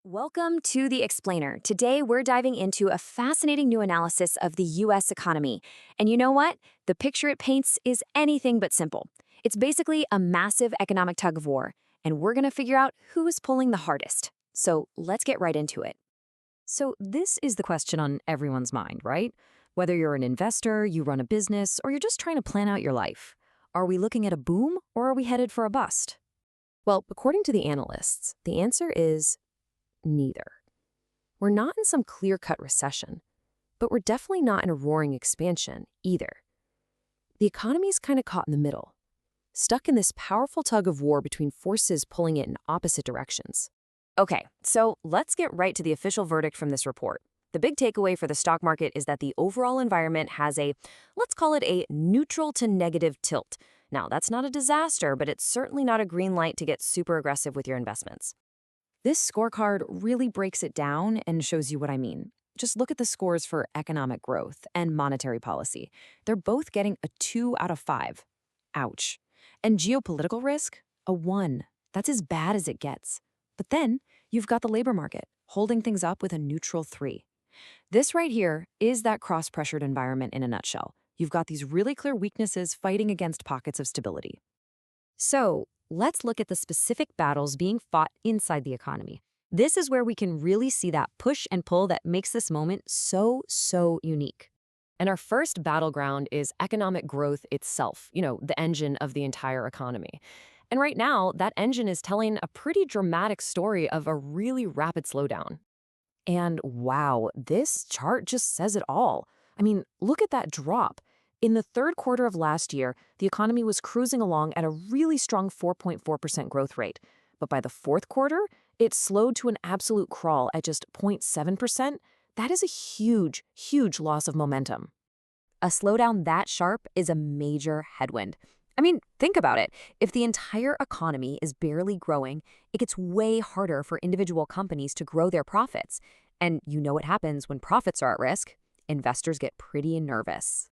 Welcome to The Explainer. Today, we're diving into a fascinating new analysis of the US economy. And you know what? The picture it paints is anything but simple. It's basically a massive economic tug of war, and we're going to figure out who is pulling the hardest. So let's get right into it. So, this is the question on everyone's mind, right? Whether you're an investor, you run a business, or you're just trying to plan out your life. Are we looking at a boom, or are we headed for a bust? Well, according to the analysts, the answer is neither. We're not in some clear-cut recession, but we're definitely not in a roaring expansion either. The economy's kind of caught in the middle, stuck in this powerful tug of war between forces pulling it in opposite directions. Okay, so let's get right to the official verdict from this report. The big takeaway for the stock market is that the overall environment has let's call it a neutral to negative tilt. Now, that's not a disaster, but it's certainly not a green light to get super aggressive with your investments. This scorecard really breaks it down and shows you what I mean. Just look at the scores for economic growth and monetary policy. They're both getting a 2 out of 5. Ouch. And geopolitical risk? A 1. That's as bad as it gets. But then you've got the labor market, holding things up with a neutral 3. This right here is that cross-pressured environment in a nutshell. You've got these really clear weaknesses fighting against pockets of stability. So, let's look at the specific battles being fought inside the economy. This is where we can really see that push and pull that makes this moment so unique. And our first battleground is economic growth itself, the engine of the entire economy. And right now, that engine is telling a pretty dramatic story of a really rapid slowdown. And wow, this chart just says it all. I mean, look at that drop. In the third quarter of last year, the economy was cruising along at a really strong 4.4% growth rate. But by the fourth quarter, it slowed to an absolute crawl at just 0.7%. That is a huge loss of momentum. A slowdown that sharp is a major headwind. I mean, think about it. If the entire economy is barely growing, it gets way harder for individual companies to grow their profits. And you know what happens when profits are at risk? Investors get pretty nervous.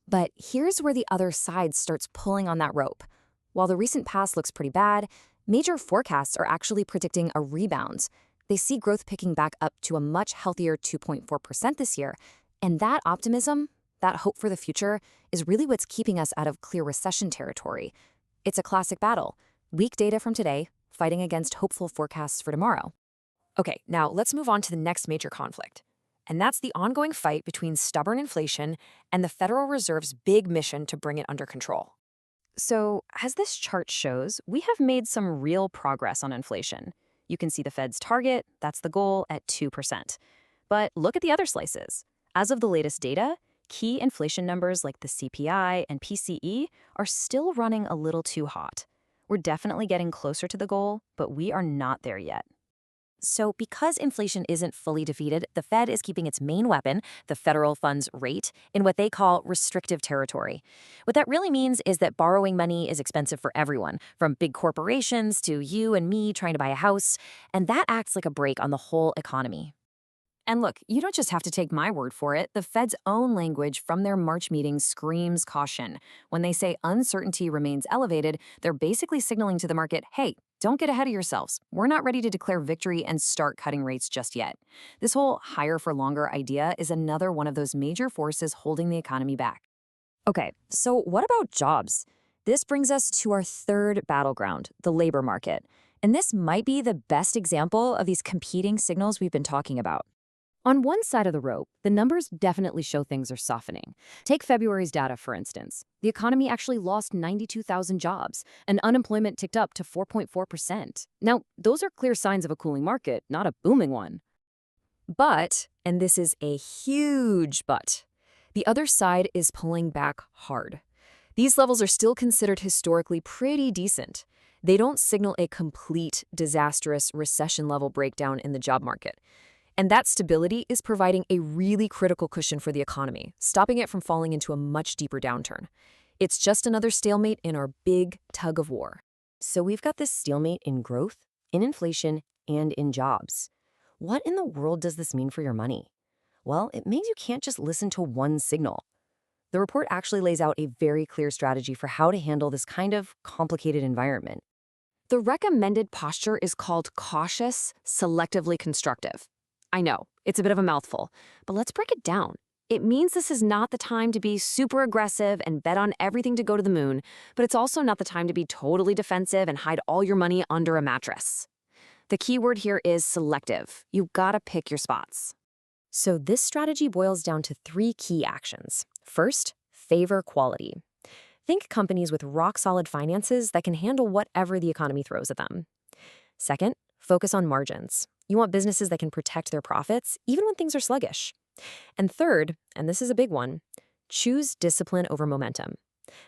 But here's where the other side starts pulling on that rope. While the recent past looks pretty bad, major forecasts are actually predicting a rebound. They see growth picking back up to a much healthier 2.4% this year. And that optimism, that hope for the future, is really what's keeping us out of clear recession territory. It's a classic battle. Weak data from today, fighting against hopeful forecasts for tomorrow. Okay, now let's move on to the next major conflict. And that's the ongoing fight between stubborn inflation and the Federal Reserve's big mission to bring it under control. So, as this chart shows, we have made some real progress on inflation. You can see the Fed's target, that's the goal, at 2%. But look at the other slices. As of the latest data, key inflation numbers like the CPI and PCE are still running a little too hot. We're definitely getting closer to the goal, but we are not there yet. So because inflation isn't fully defeated, the Fed is keeping its main weapon, the federal funds rate, in what they call restrictive territory. What that really means is that borrowing money is expensive for everyone, from big corporations to you and me trying to buy a house, and that acts like a brake on the whole economy. And look, you don't just have to take my word for it. The Fed's own language from their March meeting screams caution. When they say uncertainty remains elevated, they're basically signaling to the market, hey, don't get ahead of yourselves. We're not ready to declare victory and start cutting rates just yet. This whole higher for longer idea is another one of those major forces holding the economy back. Okay, so what about jobs? This brings us to our third battleground, the labor market. And this might be the best example of these competing signals we've been talking about. On one side of the rope, the numbers definitely show things are softening. Take February's data, for instance. The economy actually lost 92,000 jobs, and unemployment ticked up to 4.4%. Now, those are clear signs of a cooling market, not a booming one. But, and this is a huge but, the other side is pulling back hard. These levels are still considered historically pretty decent. They don't signal a complete, disastrous recession-level breakdown in the job market. And that stability is providing a really critical cushion for the economy, stopping it from falling into a much deeper downturn. It's just another stalemate in our big tug of war. So we've got this stalemate in growth, in inflation, and in jobs. What in the world does this mean for your money? Well, it means you can't just listen to one signal. The report actually lays out a very clear strategy for how to handle this kind of complicated environment. The recommended posture is called cautious, selectively constructive. I know, it's a bit of a mouthful, but let's break it down. It means this is not the time to be super aggressive and bet on everything to go to the moon, but it's also not the time to be totally defensive and hide all your money under a mattress. The key word here is selective. You gotta pick your spots. So this strategy boils down to 3 key actions. First, favor quality. Think companies with rock-solid finances that can handle whatever the economy throws at them. Second, focus on margins. You want businesses that can protect their profits even when things are sluggish. And third, and this is a big one, choose discipline over momentum.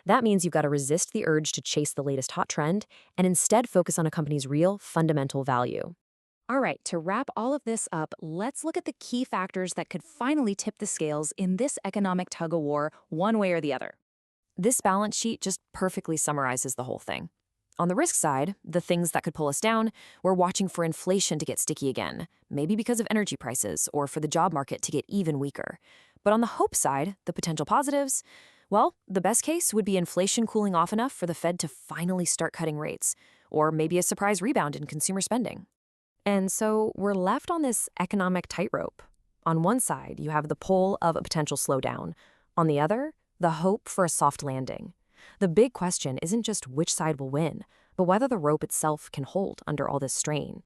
That means you've got to resist the urge to chase the latest hot trend and instead focus on a company's real fundamental value. All right, to wrap all of this up, let's look at the key factors that could finally tip the scales in this economic tug-of-war one way or the other. This balance sheet just perfectly summarizes the whole thing. On the risk side, the things that could pull us down, we're watching for inflation to get sticky again, maybe because of energy prices or for the job market to get even weaker. But on the hope side, the potential positives, well, the best case would be inflation cooling off enough for the Fed to finally start cutting rates, or maybe a surprise rebound in consumer spending. And so we're left on this economic tightrope. On one side, you have the pull of a potential slowdown. On the other, the hope for a soft landing. The big question isn't just which side will win, but whether the rope itself can hold under all this strain.